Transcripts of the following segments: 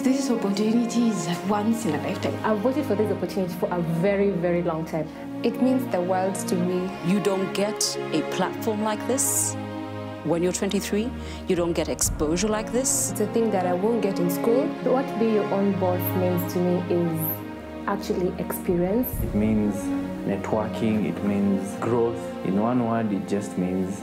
This opportunity is once in a lifetime. I've voted for this opportunity for a very, very long time. It means the world to me. You don't get a platform like this when you're 23. You don't get exposure like this. It's a thing that I won't get in school. What be your own boss means to me is actually experience. It means networking, it means growth. In one word, it just means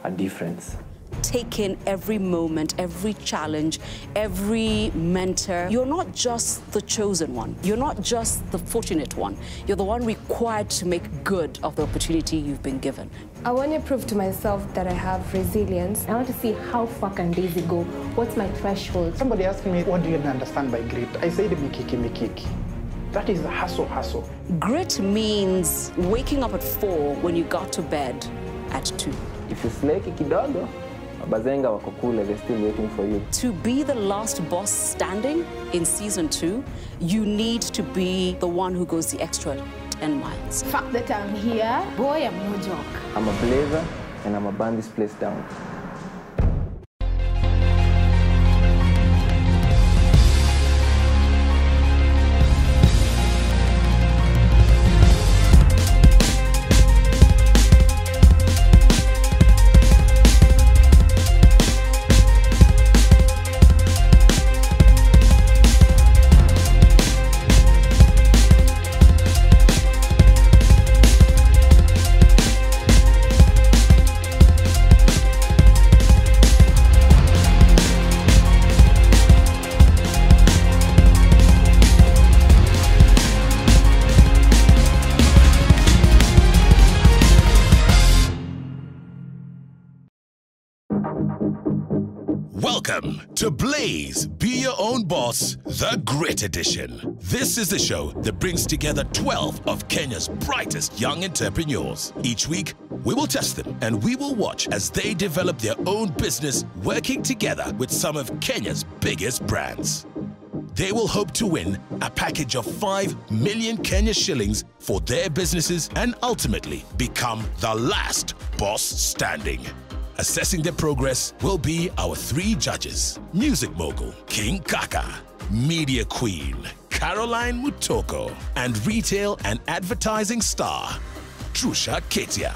a difference. Take in every moment, every challenge, every mentor. You're not just the chosen one. You're not just the fortunate one. You're the one required to make good of the opportunity you've been given. I want to prove to myself that I have resilience. I want to see how far can Daisy go. What's my threshold? Somebody asked me, what do you understand by grit? I said, mikiki. That is hustle. Grit means waking up at 4 when you got to bed at 2. If you slake kidogo, bazenga wako kule, they're still waiting for you. To be the last boss standing in season 2, you need to be the one who goes the extra 10 miles. The fact that I'm here, boy, I'm no joke. I'm a blazer and I'm a burn this place down. Welcome to Blaze, Be Your Own Boss, the Grit Edition. This is the show that brings together 12 of Kenya's brightest young entrepreneurs. Each week, we will test them and we will watch as they develop their own business, working together with some of Kenya's biggest brands. They will hope to win a package of 5 million Kenya shillings for their businesses and ultimately become the last boss standing. Assessing their progress will be our 3 judges: music mogul King Kaka, media queen Caroline Mutoko, and retail and advertising star Trusha Ketia.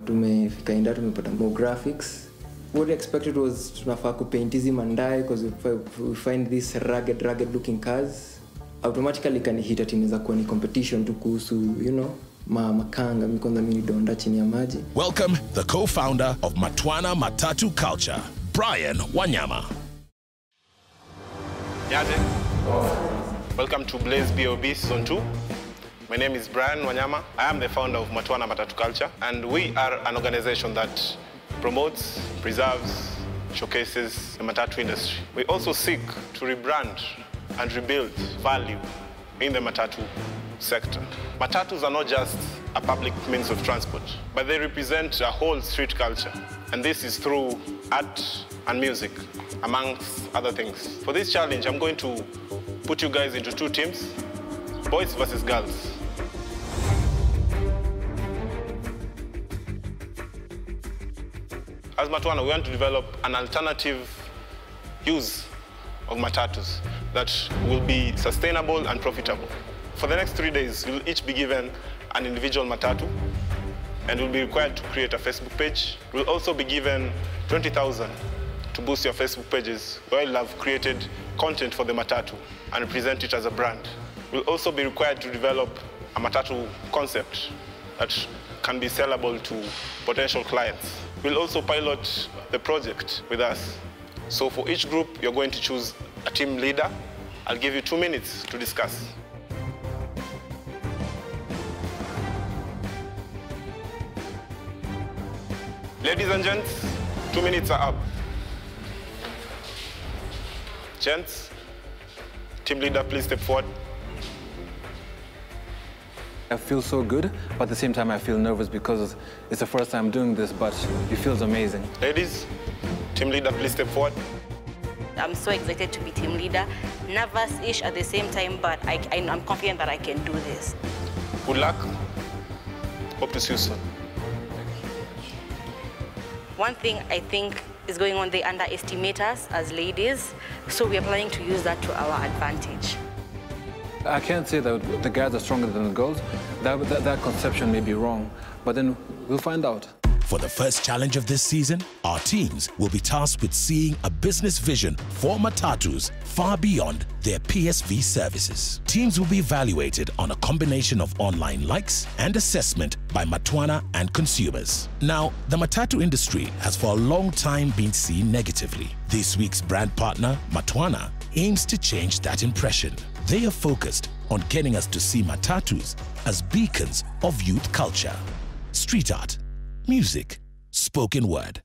Tumefika inda tumepata more graphics. What we expected was tunafaa kupaint hizi mandai because we find these rugged looking cars. Automatically can hit at inaweza kuwa ni competition tu kuhusu, you know, makanga mikonza mimi donda chini ya maji. Welcome the co-founder of Matwana Matatu Culture, Brian Wanyama. Yaje. Welcome to Blaze BOB Season 2. My name is Brian Wanyama. I am the founder of Matwana Matatu Culture, and we are an organization that promotes, preserves, showcases the matatu industry. We also seek to rebrand and rebuild value in the matatu sector. Matatus are not just a public means of transport, but they represent a whole street culture. And this is through art and music, amongst other things. For this challenge, I'm going to put you guys into 2 teams, boys versus girls. As Matwana, we want to develop an alternative use of matatus that will be sustainable and profitable. For the next 3 days, you'll each be given an individual matatu and will be required to create a Facebook page. We'll also be given 20,000 to boost your Facebook pages where you'll have created content for the matatu and present it as a brand. We'll also be required to develop a matatu concept that can be sellable to potential clients. We'll also pilot the project with us. So for each group, you're going to choose a team leader. I'll give you 2 minutes to discuss. Ladies and gents, 2 minutes are up. Gents, team leader, please step forward. I feel so good, but at the same time I feel nervous because it's the first time doing this, but it feels amazing. Ladies, team leader, please step forward. I'm so excited to be team leader. Nervous-ish at the same time, but I'm confident that I can do this. Good luck. Hope to see you soon. One thing I think is going on, they underestimate us as ladies, so we are planning to use that to our advantage. I can't say that the guys are stronger than the girls. That conception may be wrong, but then we'll find out. For the first challenge of this season, our teams will be tasked with seeing a business vision for matatus far beyond their PSV services. Teams will be evaluated on a combination of online likes and assessment by Matwana and consumers. Now, the matatu industry has for a long time been seen negatively. This week's brand partner, Matwana, aims to change that impression. They are focused on getting us to see matatus as beacons of youth culture, street art, music, spoken word.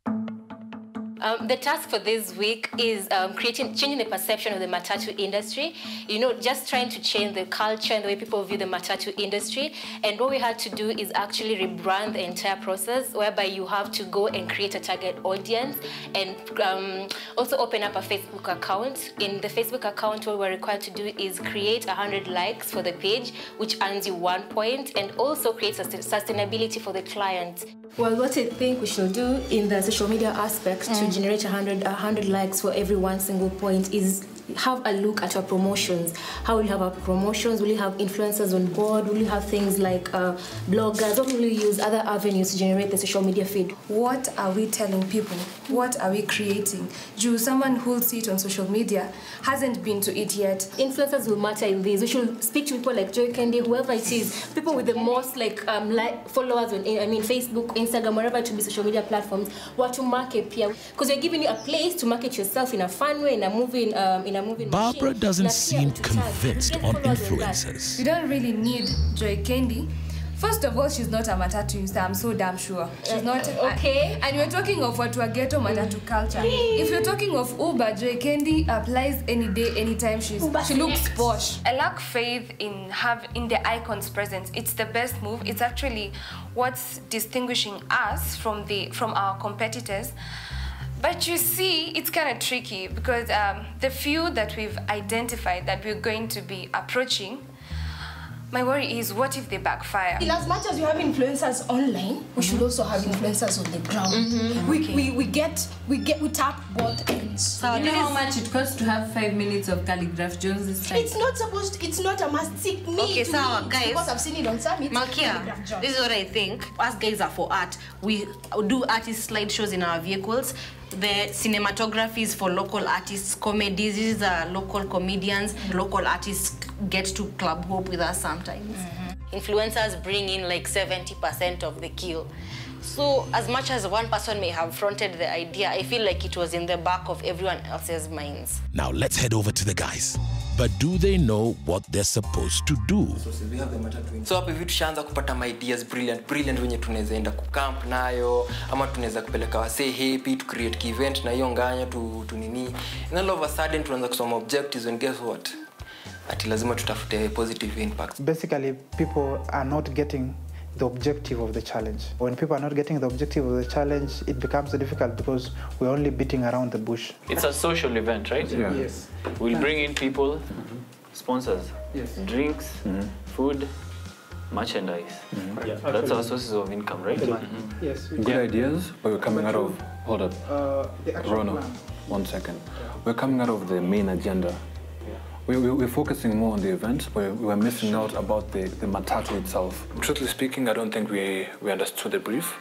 The task for this week is changing the perception of the matatu industry. You know, just trying to change the culture and the way people view the matatu industry. And what we had to do is actually rebrand the entire process, whereby you have to go and create a target audience and also open up a Facebook account. In the Facebook account, what we're required to do is create 100 likes for the page, which earns you 1 point, and also creates sustainability for the client. Well, what I think we should do in the social media aspect to generate 100 likes for every one single point is have a look at our promotions. How will you have our promotions? Will you have influencers on board? Will you have things like bloggers? Or will you use other avenues to generate the social media feed? What are we telling people? What are we creating? Someone who'll see it on social media hasn't been to it yet. Influencers will matter in this. We should speak to people like G.R.I.T, whoever it is, people with the most followers on Facebook, Instagram, wherever it will be social media platforms, what to market here. Because we're giving you a place to market yourself in a fun way, in a moving Barbara doesn't seem convinced on influencers. You don't really need G.R.I.T. First of all, she's not a matatu user, I'm so damn sure. She's not. Okay. And you're talking of what ghetto matatu culture. If you're talking of Uber, G.R.I.T applies any day, anytime. She looks posh. I lack faith in the icon's presence. It's the best move. It's actually what's distinguishing us from our competitors. But you see, it's kind of tricky because the few that we've identified that we're going to be approaching, my worry is, what if they backfire? In as much as you have influencers online, we should also have influencers on the ground. We tap both ends. So you know how much it costs to have 5 minutes of Calligraph Jones this time? It's not a must. See, Okay, so guys, because I've seen it on Summit. Malkia, this is what I think. Us guys are for art. We do artist slideshows in our vehicles. The cinematography is for local artists, comedies. These are local comedians. Local artists get to club hope with us sometimes. Influencers bring in like 70% of the kill. So as much as one person may have fronted the idea, I feel like it was in the back of everyone else's minds. Now let's head over to the guys. But do they know what they're supposed to do? So hapo hivi tushaanza kupata my ideas brilliant wenye tunaweza enda kucamp nayo ama tunaweza kupeleka wase happy to create event na hiyo nganya tu nini. And all of a sudden tunaanza kusoma objectives and guess what? Ati lazima tutafute positive impact. Basically, people are not getting the objective of the challenge. When people are not getting the objective of the challenge, it becomes difficult because we're only beating around the bush. It's a social event, right? Yeah. Yes. We'll bring in people, sponsors, drinks, food, merchandise. Yeah. That's our sources of income, right? Yes. Good ideas, but we're coming out of... Hold up. Rono, 1 second. We're coming out of the main agenda. We're focusing more on the event, but we're missing out about the matatu itself. Truthfully speaking, I don't think we understood the brief.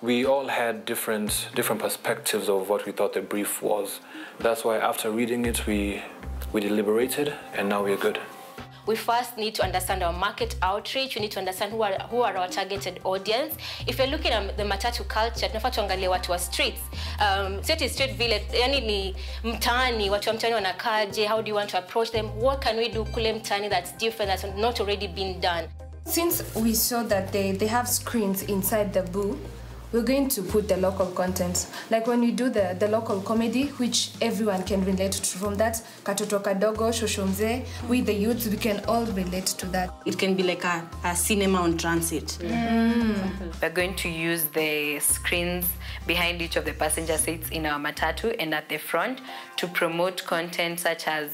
We all had different perspectives of what we thought the brief was. That's why after reading it, we deliberated, and now we're good. We first need to understand our market outreach. We need to understand who are our targeted audience. If you're looking at the matatu culture, tunafaa tuangalie watu wa streets. Street village, yani ni mtaani, watu wa mtaani wanakaje, how do you want to approach them? What can we do kule mtaani that's different, that's not already been done? Since we saw that they have screens inside the booth, we're going to put the local content. Like when we do the local comedy, which everyone can relate to. From that, Katoto Kadogo, Shoshomze, we the youths, we can all relate to that. It can be like a cinema on transit. We're going to use the screens behind each of the passenger seats in our matatu and at the front to promote content such as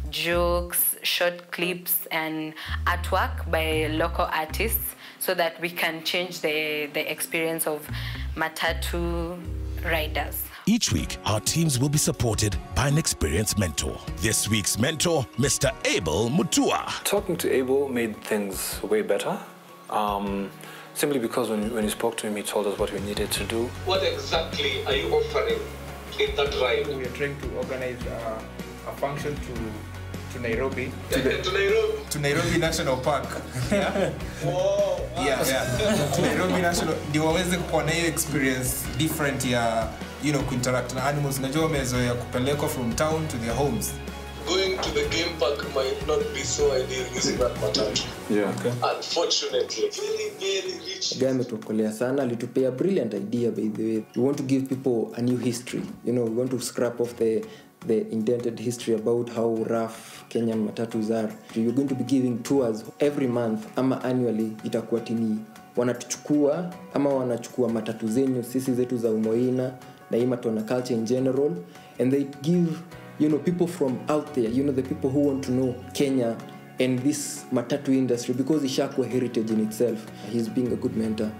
jokes, short clips, and artwork by local artists so that we can change the experience of matatu riders. Each week, our teams will be supported by an experienced mentor. This week's mentor, Mr. Abel Mutua. Talking to Abel made things way better. Simply because when you spoke to him, he told us what we needed to do. What exactly are you offering in that ride? We are trying to organize a function to Nairobi. To Nairobi National Park. Yeah. Whoa. Yeah. To Nairobi National. They always kuona hiyo experience different ya kuinteract na animals. Najua wamezoea kupelekwa from town to their homes. Going to the game park might not be so ideal using that matatu. Yeah. Okay. Unfortunately. Very rich. Guy ametuokolea sana, alitupea brilliant idea by the way. We want to give people a new history. We want to scrap off the indented history about how rough Kenyan matatus are. You're going to be giving tours every month ama annually. Itakuwa tini wanatuchukua ama wanachukua matatu zenyu sisi zetu za Umoina na Imatona culture in general, and they give people from out there, the people who want to know Kenya and this matatu industry, because ishakuwa heritage in itself. He's being a good mentor.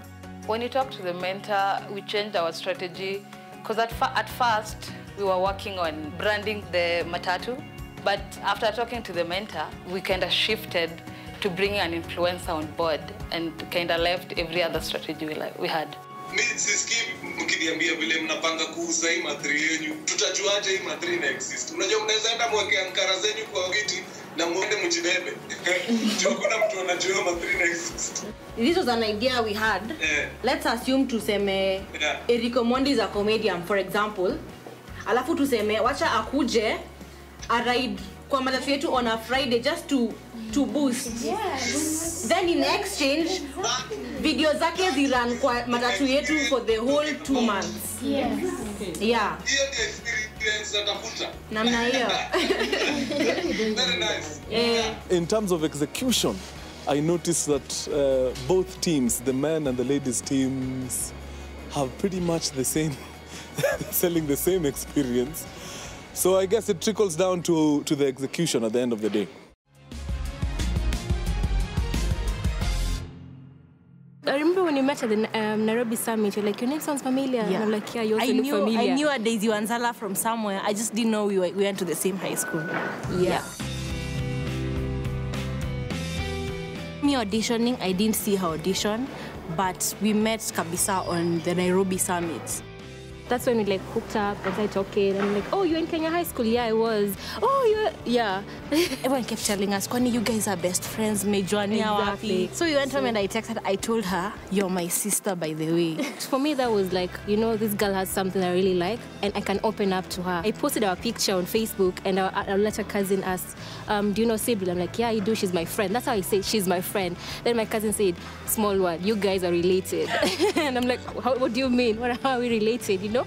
When you talk to the mentor, we changed our strategy because at first we were working on branding the matatu, but after talking to the mentor, we kind of shifted to bringing an influencer on board and kind of left every other strategy we had. Siski mkiniambia vile mnapanga kuuza hii matri yenu, tutajuaje hii matri ina exist? Unajua mnaweza enda mweke ankara zenyu kwa viti na muende mjibebe. Hakuna mtu anajua matri ina exist. This was an idea we had. Let's assume tuseme Eriko Mondi is a comedian, for example. Alafu tuseme wacha akuje a ride kwa matatu yetu on a Friday just to boost. Yes. Then in exchange, video zake ziran kwa matatu yetu for the whole 2 months. Yes. Yeah. Namna hiyo. Very nice. In terms of execution, I noticed that both teams, the men and the ladies teams, have pretty much the same, selling the same experience. So I guess it trickles down to the execution at the end of the day. I remember when you met at the Nairobi summit, you're like, your name sounds familiar. Yeah. And I'm like, yeah, you also look familiar. I knew a Daisy Wanzala from somewhere. I just didn't know we went to the same high school. Yeah. Me auditioning, I didn't see her audition, but we met Kabisa on the Nairobi summit. That's when we like hooked up and started talking. And I'm like, oh, you're in Kenya High School? Yeah, I was. Oh, yeah. Everyone kept telling us, Kwani, you guys are best friends. Exactly. So we went home and I texted. I told her, you're my sister, by the way. For me, that was like, this girl has something I really like, and I can open up to her. I posted our picture on Facebook, and our later cousin asked, do you know Sibyl? I'm like, yeah, I do. She's my friend. That's how I say she's my friend. Then my cousin said, small word, you guys are related. And I'm like, what do you mean? How are we related,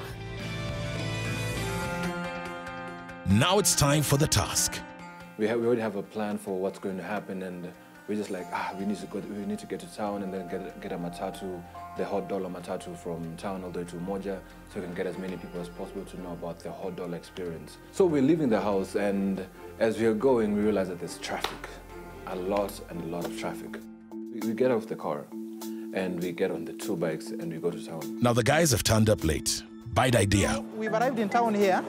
Now it's time for the task. We already have a plan for what's going to happen, and we're just like, we need to get to town and then get a matatu, the hot dollar matatu from town all the way to Umoja, so we can get as many people as possible to know about the hot dollar experience. So we're leaving the house, and as we are going, we realize that there's traffic, a lot of traffic. We get off the car, and we get on the 2 bikes, and we go to town. Now the guys have turned up late. Bad idea. We've arrived in town here.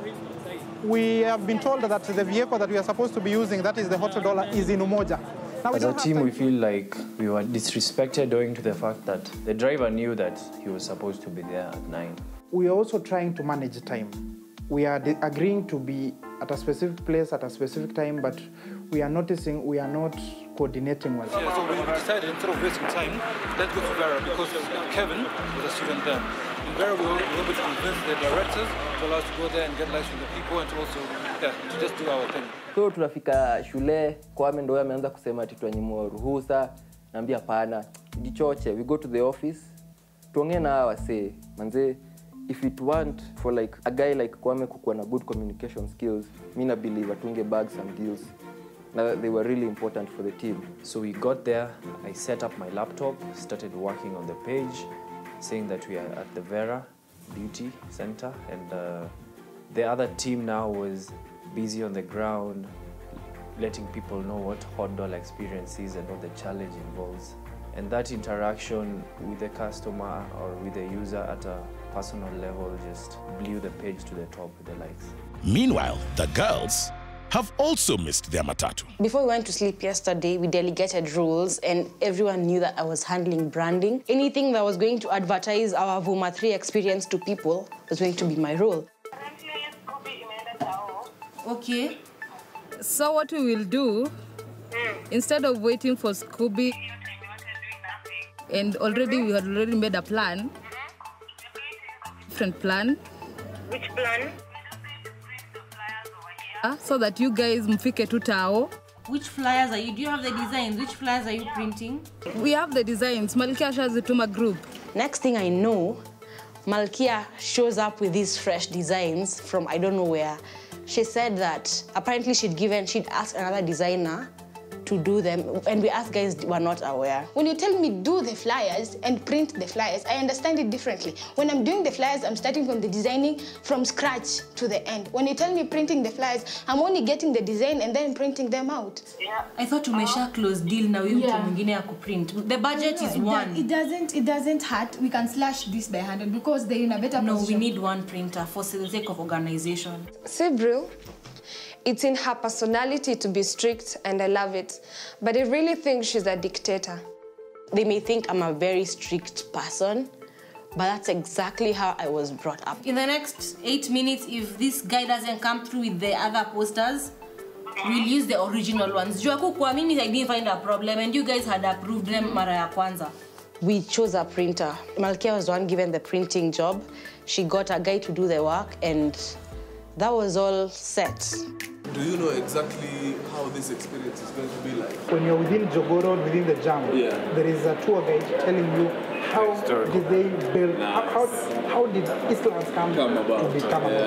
We have been told that the vehicle that we are supposed to be using, that is the hot dollar, is in Umoja. Now, as a team, we feel like we were disrespected owing to the fact that the driver knew that he was supposed to be there at 9. We are also trying to manage time. We are agreeing to be at a specific place at a specific time, but we are noticing we are not coordinating well. Yeah, so we decided instead of wasting time, let's go to Vera because Kevin was a student there. In Vera, we were able to convince the directors to allow us to go there and get lights from the people and to also, to just do our thing. So tunafika shule, Kwame ndo ameanza kusema ati tuanyimwa ruhusa, naambia hapana, jichoche. We go to the office, tuongee na hawa wase manze, if it weren't for like a guy like Kwame kukuwa na good communication skills, me na believe atunge bags and deals. Now, they were really important for the team. So we got there, I set up my laptop, started working on the page, saying that we are at the Vera Beauty Center, and the other team now was busy on the ground, letting people know what hot dollar experience is and what the challenge involves. And that interaction with the customer or with the user at a personal level just blew the page to the top with the likes. Meanwhile, the girls have also missed their matatu. Before we went to sleep yesterday, we delegated roles and everyone knew that I was handling branding. Anything that was going to advertise our Vuma 3 experience to people was going to be my role. Okay. So what we will do, instead of waiting for Scooby, and already we had already made a plan, different plan. Which plan? So that you guys mfike tu tao. Which flyers are you? Do you have the designs? Which flyers are you printing? We have the designs. Malkia shares it to my group. Next thing I know, Malkia shows up with these fresh designs from I don't know where. She said that apparently she'd asked another designer to do them, and we asked guys were not aware. When you tell me do the flyers and print the flyers, I understand it differently. When I'm doing the flyers, I'm starting from the designing from scratch to the end. When you tell me printing the flyers, I'm only getting the design and then printing them out. Yeah. I thought tumesha close deal na huyu mtu mwingine ya kuprint. The budget is one. It doesn't hurt. We can slash this by hand because they're in a better position. No, we need one printer for the sake of organization. Sibril, it's in her personality to be strict, and I love it. But I really think she's a dictator. They may think I'm a very strict person, but that's exactly how I was brought up. In the next 8 minutes, if this guy doesn't come through with the other posters, we'll use the original ones. Juaku kwa mimi, I didn't find a problem, and you guys had approved them mara ya kwanza. We chose a printer. Malkia was the one given the printing job. She got a guy to do the work, and that was all set. Do you know exactly how this experience is going to be like? When you're within Jogoro, within the jam, there is a tour guide telling you how did they build, how did Islam's come about?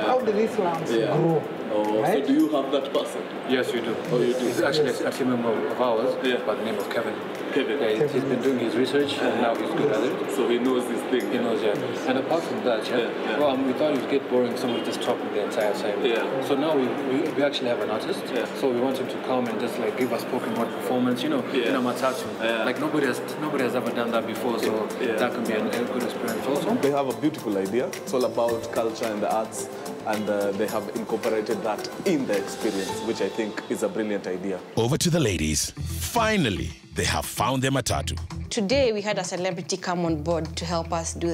How did Islam's grow? Oh, right? So do you have that person? Yes, we do. Oh, you do? He's actually a team member of ours by the name of Kevin. Yeah, he's been doing his research and now he's good at it. So he knows this thing. He knows, And apart from that, well, we thought it would get boring, someone just talking the entire time. So now we actually have an artist. So we want him to come and just like give us spoken word performance, in a matatu. Like nobody has ever done that before, so that can be a good experience also. They have a beautiful idea. It's all about culture and the arts, and they have incorporated that in the experience, which I think is a brilliant idea. Over to the ladies. Finally, they have found their matatu. Today, we had a celebrity come on board to help us do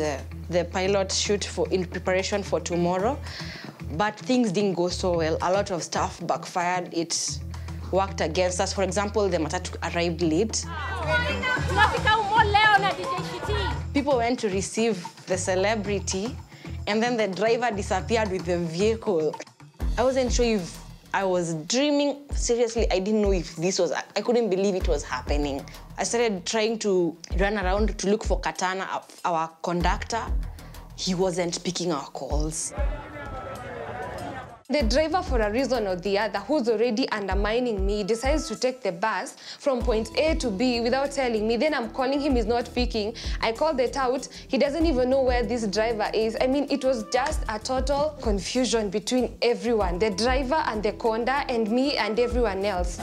the pilot shoot in preparation for tomorrow. But things didn't go so well. A lot of stuff backfired. It worked against us. For example, the matatu arrived late. People went to receive the celebrity, and then the driver disappeared with the vehicle. I wasn't sure if I was dreaming. Seriously, I didn't know if this was, I couldn't believe it was happening. I started trying to run around to look for Katana, our conductor. He wasn't picking our calls. The driver, for a reason or the other, who's already undermining me, decides to take the bus from point A to B without telling me. Then I'm calling him, he's not picking. I called it out. He doesn't even know where this driver is. I mean, it was just a total confusion between everyone. The driver and the conda and me and everyone else.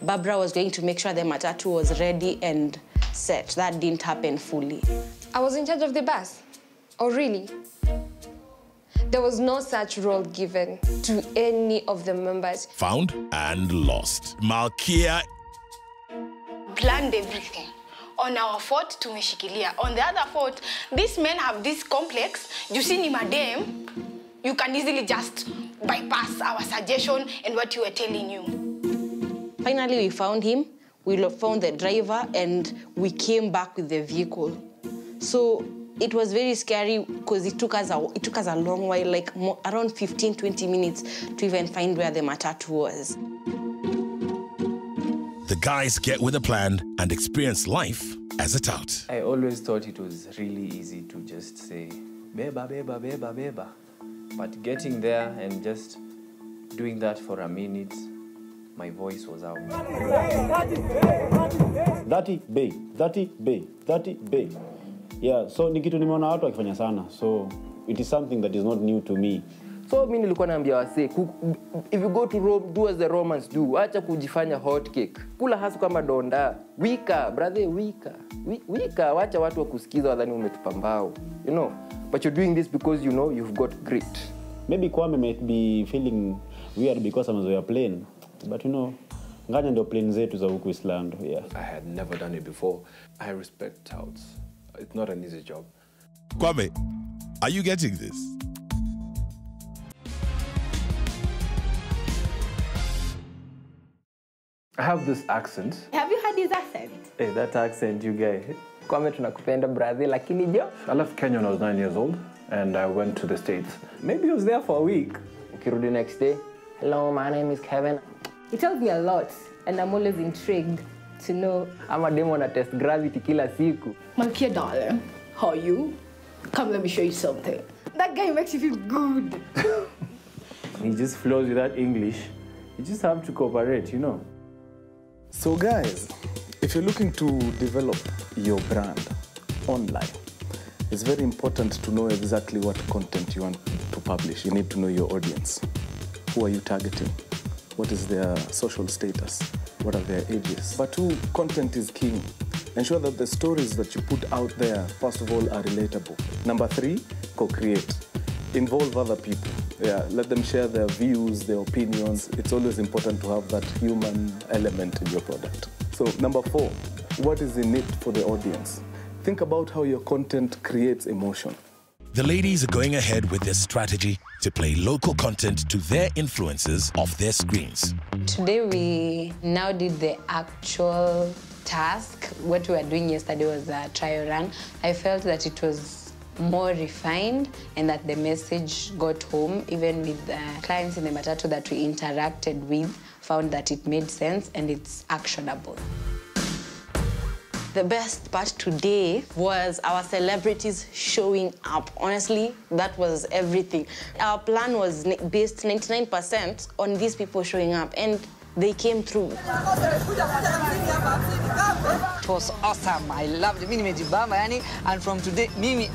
Barbara was going to make sure the matatu was ready and set. That didn't happen fully. I was in charge of the bus. Oh, really? There was no such role given to any of the members. Found and lost. Malkia planned everything. On our fort, tumeshikilia. On the other fort, these men have this complex. You see ni madam, you can easily just bypass our suggestion and what you were telling you. Finally, we found him. We found the driver, and we came back with the vehicle. So it was very scary because it took us a long while, like around 15-20 minutes to even find where the matatu was. The guys get with a plan and experience life as a tout. I always thought it was really easy to just say, beba, beba, beba, beba. But getting there and just doing that for a minute, my voice was out. Dirty bay, dirty bay, dirty bay. Yeah, so ni kitu nimeona watu wakifanya sana. So it is something that is not new to me. So mimi nilikuwa naambia wase, if you go to Rome, do as the Romans do. Acha kujifanya hot cake. Kula hasu kama donda. Wika, brother, wika. Wika, wacha watu wakusikiza wadhani umetupa mbao. You know, but you're doing this because you know you've got grit. Maybe Kwame might be feeling weird because amezoea plane. But you know, nganya ndio plane zetu za huku Islando. Yeah. I had never done it before. I respect touts. It's not an easy job. Kwame, are you getting this? I have this accent. Have you heard his accent? Hey, that accent, you guys. Kwame tunakupenda brother, lakini jo. I left Kenya when I was 9 years old, and I went to the States. Maybe I was there for a week. Ukirudi next day, hello, my name is Kevin. He tells me a lot, and I'm always intrigued to know. I'm a demo na test gravity kila siku. Malkia darling, how are you? Come, let me show you something. That guy makes you feel good. He just flows with that English. You just have to cooperate, you know. So guys, if you're looking to develop your brand online, it's very important to know exactly what content you want to publish. You need to know your audience. Who are you targeting? What is their social status? What are their ages? But content is king. Ensure that the stories that you put out there, first of all, are relatable. Number 3, co-create. Involve other people. Yeah, let them share their views, their opinions. It's always important to have that human element in your product. So number 4, what is in it for the audience? Think about how your content creates emotion. The ladies are going ahead with their strategy to play local content to their influencers off their screens. Today we now did the actual task. What we were doing yesterday was a trial run. I felt that it was more refined and that the message got home. Even with the clients in the matatu that we interacted with, found that it made sense and it's actionable. The best part today was our celebrities showing up. Honestly, that was everything. Our plan was based 99% on these people showing up, and they came through. It was awesome. I loved it. Mimi nimejibamba yani, and from today mimi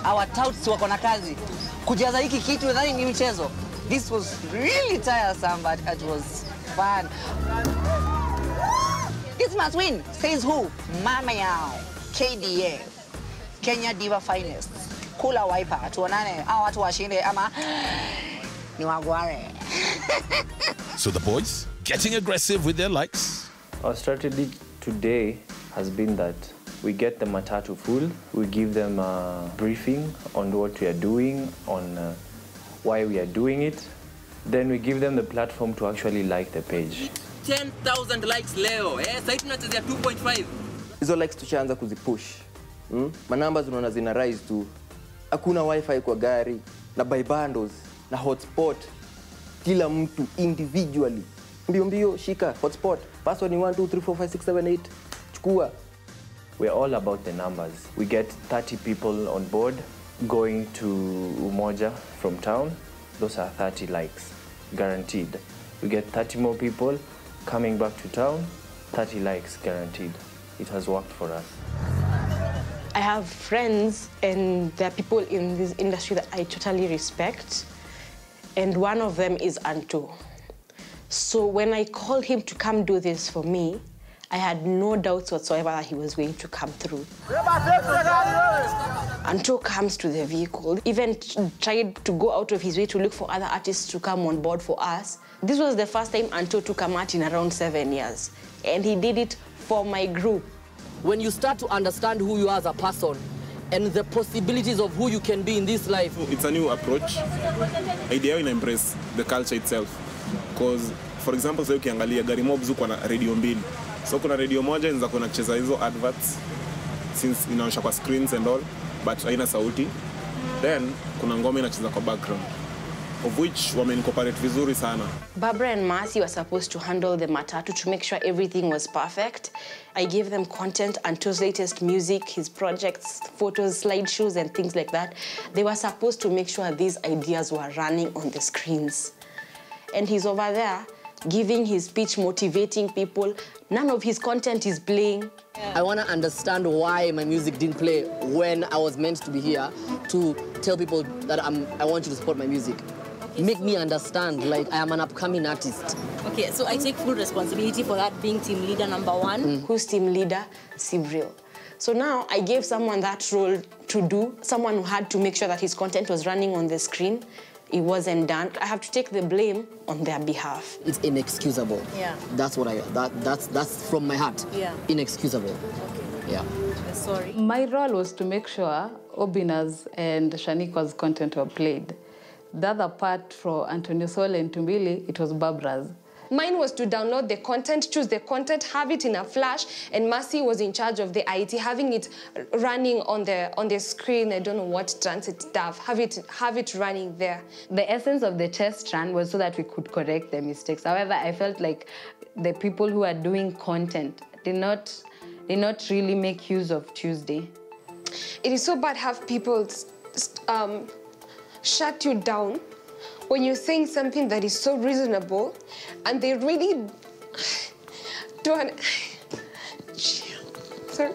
our touts wako na kazi. Kujaza hiki kitu nadhani ni mchezo. This was really tiresome, but it was fun. This must win, says who? Mama Yao, KDA, Kenya Diva Finest, Kula Wiper, tuonane, watu washinde ama ni wagware. So the boys, getting aggressive with their likes. Our strategy today has been that we get the matatu full, we give them a briefing on what we are doing, on why we are doing it, then we give them the platform to actually like the page. 10,000 likes leo. Sasa tunachezea 2.5. Hizo likes tushaanza kuzipush. Manamba unaona zina rise tu. Hakuna wifi kwa gari na buy bundles na hotspot. Kila mtu individually. Mbio shika hotspot. Password ni 1 2 3 4 5 6 7 8. Chukua. We're all about the numbers. We get 30 people on board going to Umoja from town. Those are 30 likes guaranteed. We get 30 more people coming back to town, 30 likes guaranteed. It has worked for us. I have friends and there are people in this industry that I totally respect. And one of them is Anto. So when I called him to come do this for me, I had no doubts whatsoever that he was going to come through. Anto comes to the vehicle, even tried to go out of his way to look for other artists to come on board for us. This was the first time Anto took a mat in around 7 years. And he did it for my group. When you start to understand who you are as a person and the possibilities of who you can be in this life. It's a new approach. Idea in embrace the culture itself. Because, for example, so ukiangalia gari mob zuko na radio mbili. So kuna radio moja inaweza kuna kucheza hizo adverts since inaonyesha kwa screens and all, but haina sauti. Then kuna ngoma inacheza kwa background. of which wameincorporate vizuri sana. Barbara and Marcy were supposed to handle the matatu to make sure everything was perfect. I gave them content, Anto's latest music, his projects, photos, slideshows, and things like that. They were supposed to make sure these ideas were running on the screens. And he's over there giving his speech, motivating people. None of his content is playing. I want to understand why my music didn't play when I was meant to be here to tell people that I want you to support my music. Okay, make me understand, like I am an upcoming artist. Okay, so I take full responsibility for that, being team leader number one. Who's team leader? Sibril. So now I gave someone that role to do, someone who had to make sure that his content was running on the screen. It wasn't done. I have to take the blame on their behalf. It's inexcusable. Yeah. That's what that's from my heart. Yeah. Inexcusable. Okay. Yeah. Sorry. My role was to make sure Obina's and Shanika's content were played. The other part for Antonio Sol and Tumbili, it was Barbara's. Mine was to download the content, choose the content, have it in a flash, and Mercy was in charge of the IT, having it running on the screen. I don't know what transit stuff. Have it running there. The essence of the test run was so that we could correct the mistakes. However, I felt like the people who are doing content did not really make use of Tuesday. It is so bad to have people shut you down when you're saying something that is so reasonable, and they really don't. Sorry.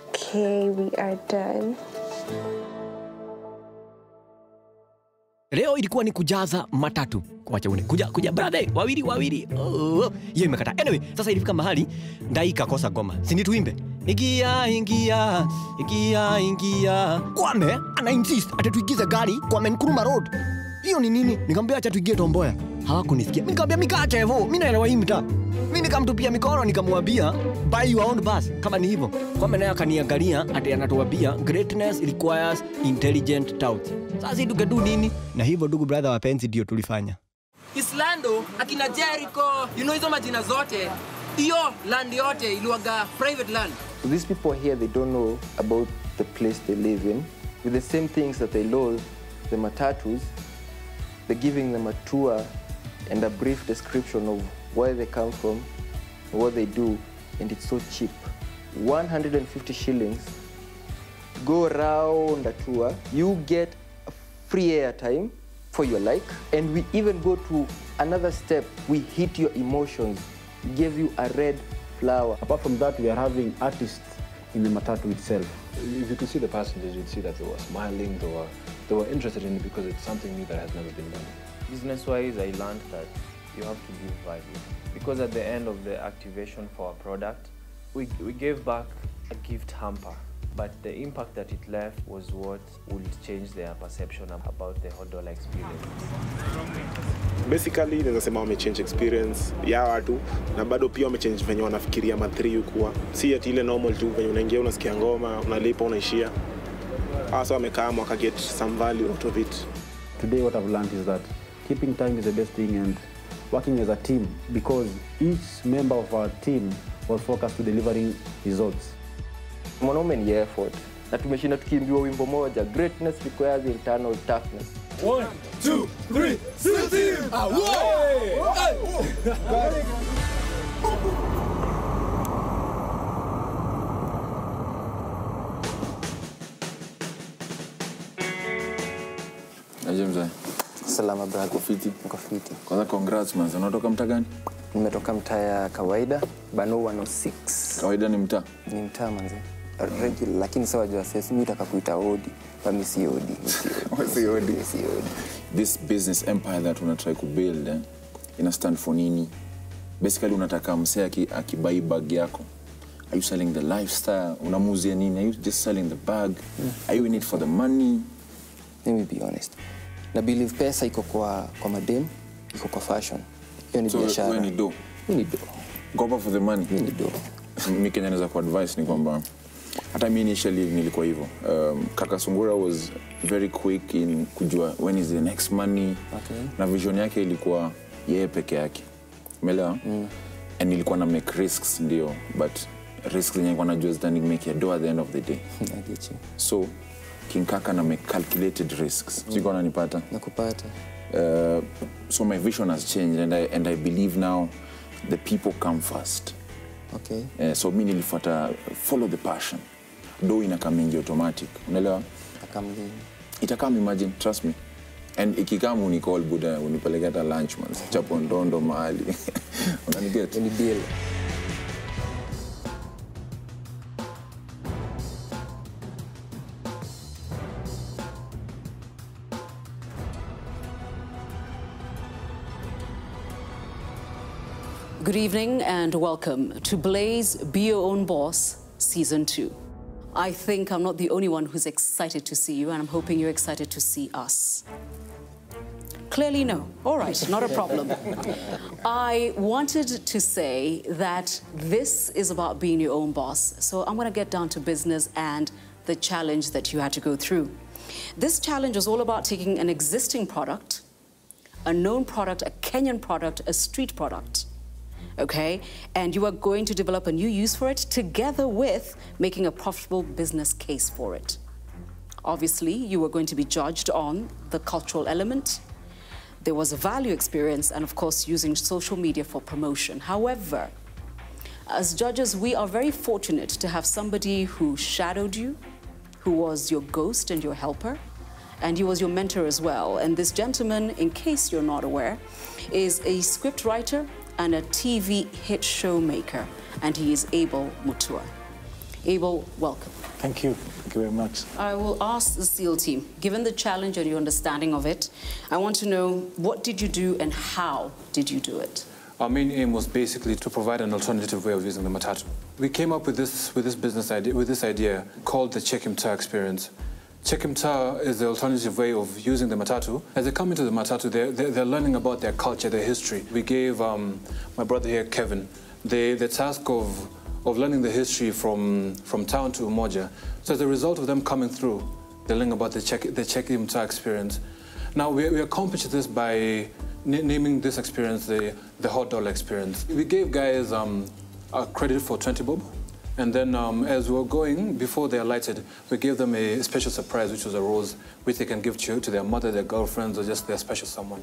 Okay, we are done. Leo ilikuwa ni kujaza matatu. Kuacha une. Kuja brother, wawili. Oh, hiyo imekata. Anyway, sasa ilifika mahali ndai ikakosa goma. Si ni tuimbe? Ingia. Kwame ana insist atatuigiza gari kwa Nkrumah Road. Hiyo ni nini? Nikamwambia acha tuigie Tomboya. Hawakunisikia. Nikamwambia mikaacha hivyo. Mimi naelewa hii mtaa. Mimi nikamtupia mikono nikamwambia buy your own bus kama ni hivyo. Kwame naye akaniangalia ati anatuambia greatness requires intelligent thoughts. Sasa tukedu nini? Na hivyo ndugu brother wapenzi ndio tulifanya. Islando, akina Jericho, hizo majina zote. Hiyo land yote iliwaga private land. So these people here, they don't know about the place they live in. With the same things that they loathe, the matatus, they're giving them a tour and a brief description of where they come from, what they do, and it's so cheap. 150 shillings, go around a tour, you get a free airtime for your like, and we even go to another step, we hit your emotions, give you a red flower. Apart from that, we are having artists in the matatu itself. If you could see the passengers, you'd see that they were smiling, they were interested in it because it's something new that has never been done. Business-wise, I learned that you have to give value. Because at the end of the activation for our product, we gave back a gift hamper. But the impact that it left was what would change their perception about the hot dollar experience. Basically, naweza sema wamechange experience ya watu na bado pia wamechange venye wanafikiria ma3 kuwa si ati ile normal tu venye unaingia unasikia ngoma unalipa unaishia. Hasa wamekaa waka get some value out of it. Today what I've learned is that keeping time is the best thing and working as a team because each member of our team was focused to delivering results. Mwanaume ni effort. Na tumeshinda tukiimbiwa wimbo moja, greatness requires internal toughness. 1, 2, 3, City! Aje mzee. Salama brother. Uko fiti. Kwanza congrats man. Unatoka mtaa gani? Nimetoka mtaa ya kawaida, Bano 106. Kawaida ni mtaa? Ni mtaa manze. Regular, lakini sawa jua sasa mimi nataka kuita odi, mimi si odi. Si odi. This business empire that una try to build ina stand for nini? Basically unataka msee akibai bag yako. Are you selling the lifestyle? Unamuuzia nini? Are you just selling the bag? Are you in it for the money? Let me be honest. Na believe pesa iko kwa madem, iko kwa fashion. Hiyo ni biashara. So, wewe ni do? Mimi ni do. Go for the money? Mimi ni do. Mimi Kenya naweza ku advice ni kwamba hata mimi initially nilikuwa hivyo. Kaka Sungura was very quick in kujua when is the next money. Okay. Na vision yake ilikuwa yeye peke yake. Umeelewa? And nilikuwa na make risks ndio, but risks zenye nilikuwa najua zitani make a do at the end of the day. I get you. So King Kaka na make calculated risks. Siko unanipata? Nakupata. So my vision has changed, and I believe now the people come first. Okay. So mimi nilifuata follow the passion. Do inakamingi automatic. Unaelewa? Itakam, imagine, trust me. And ikikamu unicall Buddha unipeleka hata lunch man. Chapo ndondo mahali. Unaniget? Unideal. Good evening and welcome to Blaze Be Your Own Boss Season 2. I think I'm not the only one who's excited to see you, and I'm hoping you're excited to see us. Clearly no. All right, not a problem. I wanted to say that this is about being your own boss, so I'm going to get down to business and the challenge that you had to go through. This challenge was all about taking an existing product, a known product, a Kenyan product, a street product, okay? And you are going to develop a new use for it together with making a profitable business case for it. Obviously, you are going to be judged on the cultural element. There was a value experience and, of course, using social media for promotion. However, as judges, we are very fortunate to have somebody who shadowed you, who was your ghost and your helper, and he was your mentor as well. And this gentleman, in case you're not aware, is a script writer and a TV hit show maker, and he is Abel Mutua. Abel, welcome. Thank you. Thank you very much. I will ask the SEAL team, given the challenge and your understanding of it, I want to know, what did you do and how did you do it? Our main aim was basically to provide an alternative way of using the matatu. We came up with this idea called the Check Him Tar experience. Check Him Tar is the alternative way of using the matatu. As they come into the matatu, they're learning about their culture, their history. We gave my brother here, Kevin, the task of learning the history from town to Umoja. So as a result of them coming through, they're learning about the Check Him Tar experience. Now, we accomplished this by naming this experience the hot dollar experience. We gave guys a credit for 20 bob. And then as we were going, before they alighted, we gave them a special surprise, which was a rose, which they can give to their mother, their girlfriends, or just their special someone.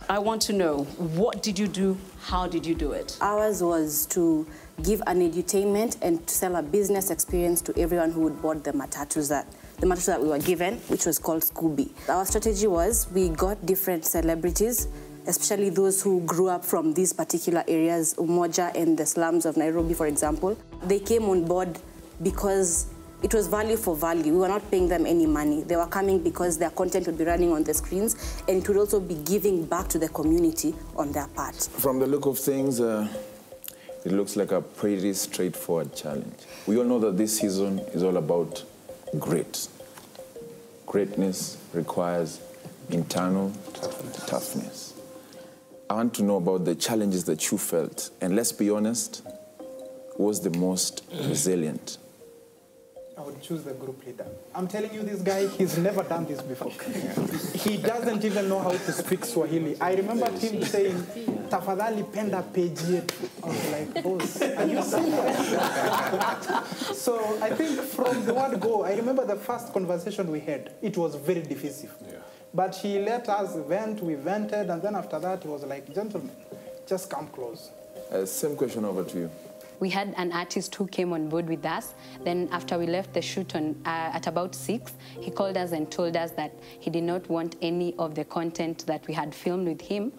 I want to know, what did you do? How did you do it? Ours was to give an edutainment and to sell a business experience to everyone who would board the matatu that we were given, which was called Scooby. Our strategy was we got different celebrities, especially those who grew up from these particular areas, Umoja and the slums of Nairobi, for example. They came on board because it was value for value. We were not paying them any money. They were coming because their content would be running on the screens, and it would also be giving back to the community on their part. From the look of things, it looks like a pretty straightforward challenge. We all know that this season is all about grit. Greatness requires internal toughness. I want to know about the challenges that you felt, and let's be honest, who was the most resilient? I would choose the group leader. I'm telling you, this guy, he's never done this before. He doesn't even know how to speak Swahili. I remember him saying, "Tafadhali penda page yetu." I was like, boss, are you serious? So I think from the word go, I remember the first conversation we had, it was very divisive. Yeah. But he let us vent, we vented, and then after that, he was like, "Gentlemen, just come close." Same question over to you. We had an artist who came on board with us. Then after we left the shoot at about 6, he called us and told us that he did not want any of the content that we had filmed with him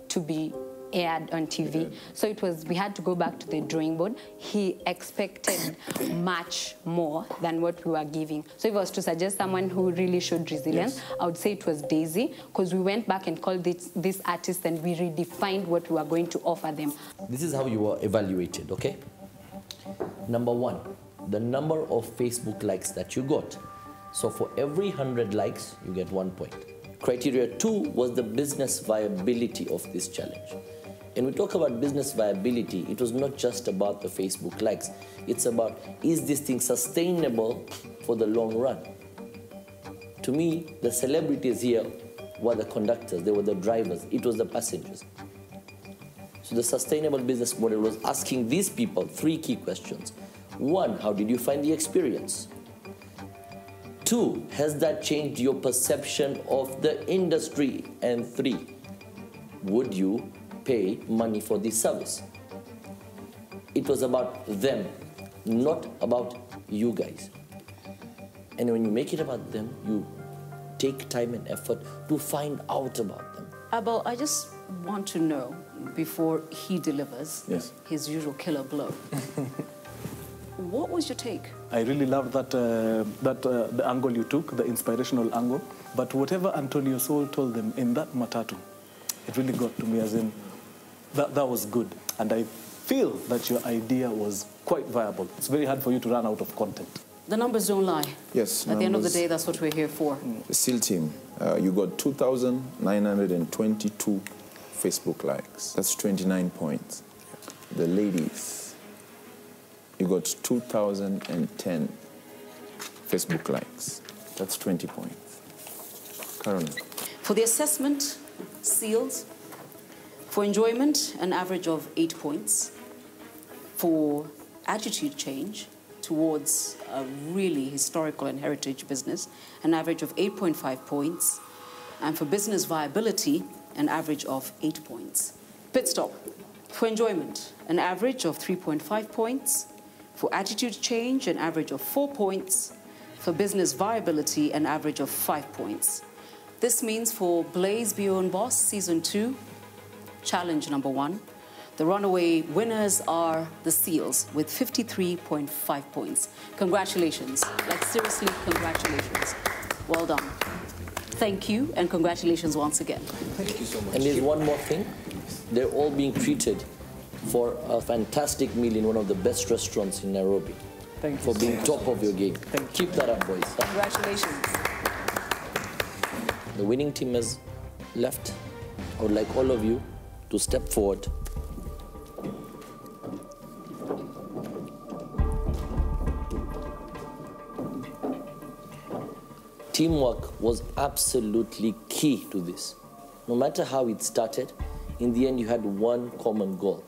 to be aired on TV. So we had to go back to the drawing board. He expected much more than what we were giving. So if I was to suggest someone who really showed resilience, yes, I would say it was Daisy, because we went back and called this artist and we redefined what we were going to offer them. This is how you were evaluated, okay? Number 1, the number of Facebook likes that you got. So for every 100 likes, you get 1 point. Criteria 2 was the business viability of this challenge. And we talk about business viability, it was not just about the Facebook likes. It's about, is this thing sustainable for the long run? To me, the celebrities here were the conductors, they were the drivers, it was the passengers. So the sustainable business model was asking these people 3 key questions. 1, how did you find the experience? 2, has that changed your perception of the industry? And 3, would you pay money for this service? It was about them, not about you guys. And when you make it about them, you take time and effort to find out about them. Abel, I just want to know, before he delivers his usual killer blow, what was your take? I really loved the angle you took, the inspirational angle. But whatever Antonio Sol told them in that matatu, it really got to me, as in, that was good. And I feel that your idea was quite viable. It's very hard for you to run out of content. The numbers don't lie. Yes. At the end of the day, that's what we're here for. The SEAL team, you got 2,922 Facebook likes. That's 29 points. The ladies, you got 2,010 Facebook likes. That's 20 points. Caroline. For the assessment, SEALs, for enjoyment, an average of 8 points. For attitude change towards a really historical and heritage business, an average of 8.5 points. And for business viability, an average of 8 points. Pit stop. For enjoyment, an average of 3.5 points. For attitude change, an average of 4 points. For business viability, an average of 5 points. This means for Blaze Be Your Own Boss Season 2, challenge number 1, the runaway winners are the SEALs with 53.5 points. Congratulations. Like, seriously, congratulations. Well done. Thank you, and congratulations once again. Thank you so much. And there's one more thing. They're all being treated for a fantastic meal in one of the best restaurants in Nairobi. Thank you for being top of your game. Keep that up, boys. Congratulations. The winning team has left. I would like all of you to step forward. Teamwork was absolutely key to this. No matter how it started, in the end you had one common goal.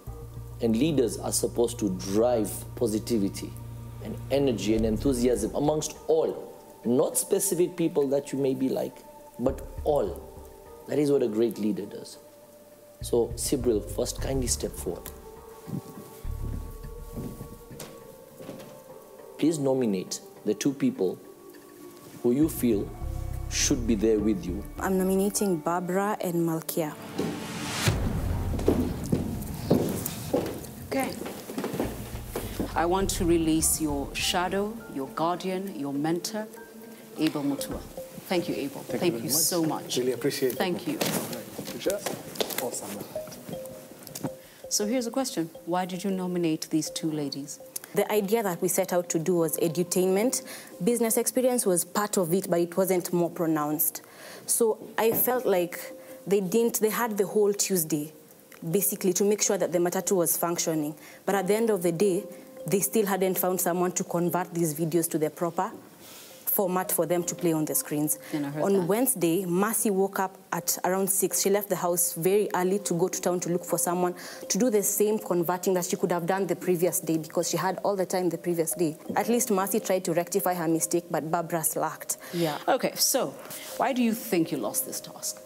And leaders are supposed to drive positivity and energy and enthusiasm amongst all, not specific people that you may be like, but all. That is what a great leader does. So, Sibril, first kindly step forward. Please nominate the 2 people who you feel should be there with you. I'm nominating Barbara and Malkia. Okay. I want to release your shadow, your guardian, your mentor, Abel Mutua. Thank you, Abel. Thank you so much. Really appreciate it. Thank you. Awesome. So here's a question. Why did you nominate these 2 ladies? The idea that we set out to do was edutainment. Business experience was part of it, but it wasn't more pronounced. So I felt like they had the whole Tuesday, basically, to make sure that the matatu was functioning. But at the end of the day, they still hadn't found someone to convert these videos to the proper format for them to play on the screens. On Wednesday, Mercy woke up at around 6. She left the house very early to go to town to look for someone to do the same converting that she could have done the previous day because she had all the time the previous day. At least Mercy tried to rectify her mistake, but Barbara slacked. Yeah. Okay, so why do you think you lost this task?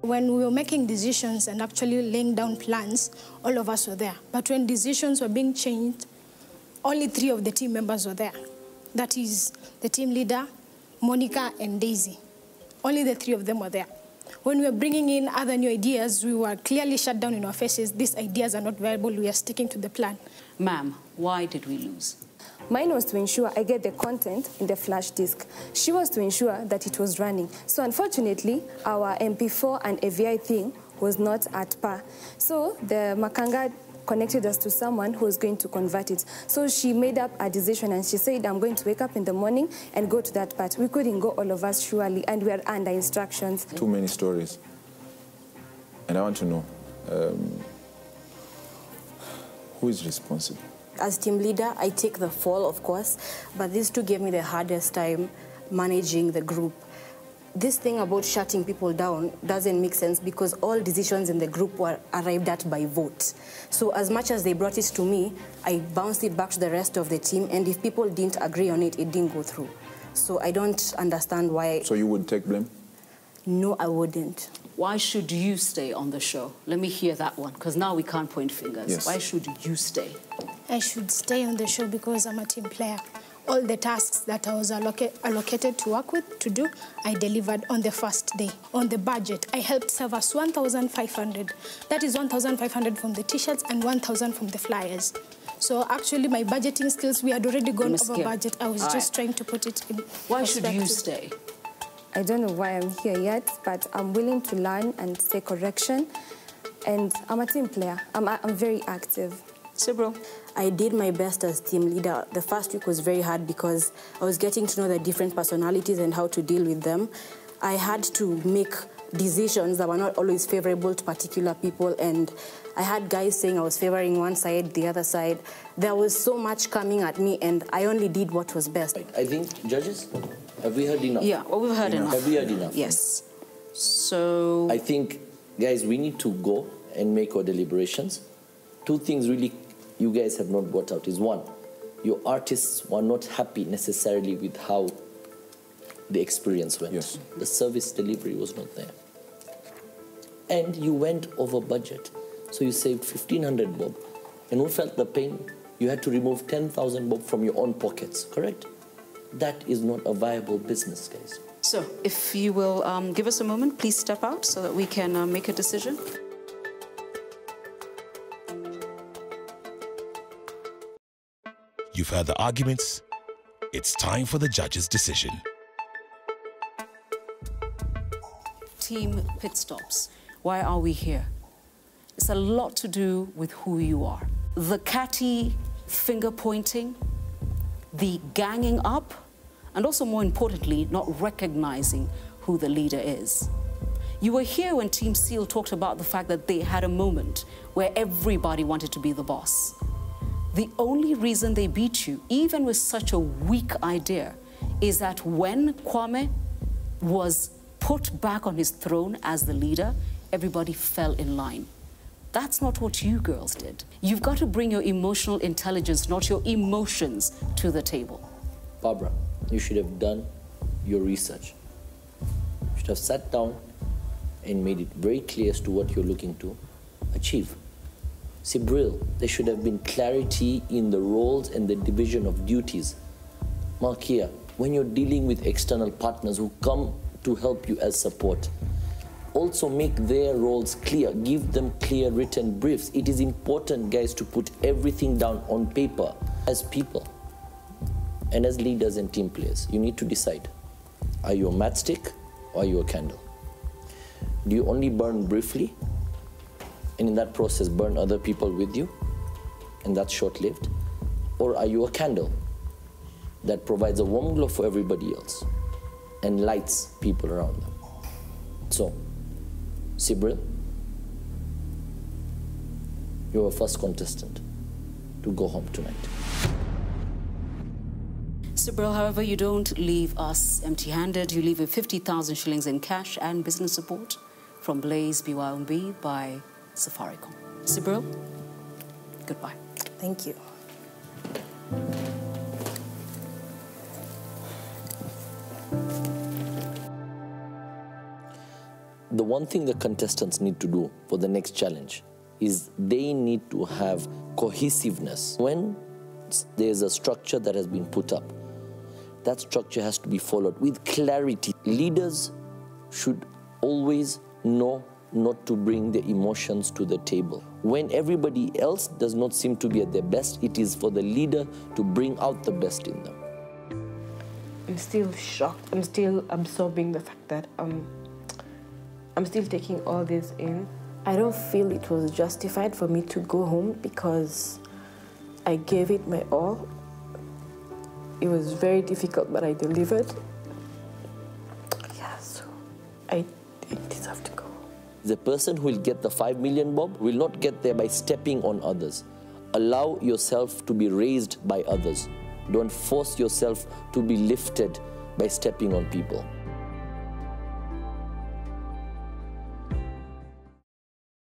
When we were making decisions and actually laying down plans, all of us were there. But when decisions were being changed, only 3 of the team members were there. That is the team leader, Monica, and Daisy. Only the 3 of them were there. When we were bringing in other new ideas, we were clearly shut down in our faces. These ideas are not viable. We are sticking to the plan. Ma'am, why did we lose? Mine was to ensure I get the content in the flash disk. She was to ensure that it was running. So unfortunately, our MP4 and AVI thing was not at par. So the Makanga connected us to someone who was going to convert it. So she made up a decision and she said, I'm going to wake up in the morning and go to that part. We couldn't go, all of us, surely, and we are under instructions. Too many stories. And I want to know, who is responsible? As team leader, I take the fall, of course, but these 2 gave me the hardest time managing the group. this thing about shutting people down doesn't make sense because all decisions in the group were arrived at by vote. So as much as they brought it to me, I bounced it back to the rest of the team, and if people didn't agree on it, it didn't go through. So I don't understand why... So you would take blame? No, I wouldn't. Why should you stay on the show? Let me hear that one, because now we can't point fingers. Yes. Why should you stay? I should stay on the show because I'm a team player. All the tasks that I was allocated to work with, to do, I delivered on the first day. On the budget, I helped servers 1,500. That is 1,500 from the T-shirts and 1,000 from the flyers. So actually, my budgeting skills, we had already gone over budget. I was just trying to put it in Why should you perspective. stay? I don't know why I'm here yet, but I'm willing to learn and take correction. And I'm a team player. I'm very active. Sibro? I did my best as team leader. The first week was very hard because I was getting to know the different personalities and how to deal with them. I had to make decisions that were not always favorable to particular people, and I had guys saying I was favoring one side, the other side. There was so much coming at me, and I only did what was best. I think, judges, have we heard enough? Yeah, well, we've heard enough. Have we heard enough? Yes. So... I think, guys, we need to go and make our deliberations. Two things really you guys have not got out is one, your artists were not happy necessarily with how the experience went. Yes. The service delivery was not there. And you went over budget. So you saved 1,500 bob. And who felt the pain? You had to remove 10,000 bob from your own pockets, correct? That is not a viable business, guys. So, if you will give us a moment, please step out so that we can make a decision. You've heard the arguments. It's time for the judge's decision. Team pit stops. Why are we here? It's a lot to do with who you are. The catty finger pointing, the ganging up, and also more importantly, not recognizing who the leader is. You were here when Team SEAL talked about the fact that they had a moment where everybody wanted to be the boss. The only reason they beat you, even with such a weak idea, is that when Kwame was put back on his throne as the leader, everybody fell in line. That's not what you girls did. You've got to bring your emotional intelligence, not your emotions, to the table. Barbara, you should have done your research. You should have sat down and made it very clear as to what you're looking to achieve. Sibril, there should have been clarity in the roles and the division of duties. Malkia, when you're dealing with external partners who come to help you as support, also make their roles clear. Give them clear written briefs. It is important, guys, to put everything down on paper. As people and as leaders and team players, you need to decide. Are you a matchstick or are you a candle? Do you only burn briefly and in that process burn other people with you, and that's short-lived? Or are you a candle that provides a warm glow for everybody else and lights people around them? So, Sibril, you're a first contestant to go home tonight. Sibril, however, you don't leave us empty-handed. You leave with 50,000 shillings in cash and business support from Blaze BYOB by Safaricom. Sibril, goodbye. Thank you. The one thing the contestants need to do for the next challenge is they need to have cohesiveness. When there's a structure that has been put up, that structure has to be followed with clarity. Leaders should always know not to bring their emotions to the table. When everybody else does not seem to be at their best, it is for the leader to bring out the best in them. I'm still shocked. I'm still absorbing the fact that I'm still taking all this in. I don't feel it was justified for me to go home because I gave it my all. It was very difficult, but I delivered. Yeah, so I deserve to go. The person who will get the 5 million bob will not get there by stepping on others. Allow yourself to be raised by others. Don't force yourself to be lifted by stepping on people.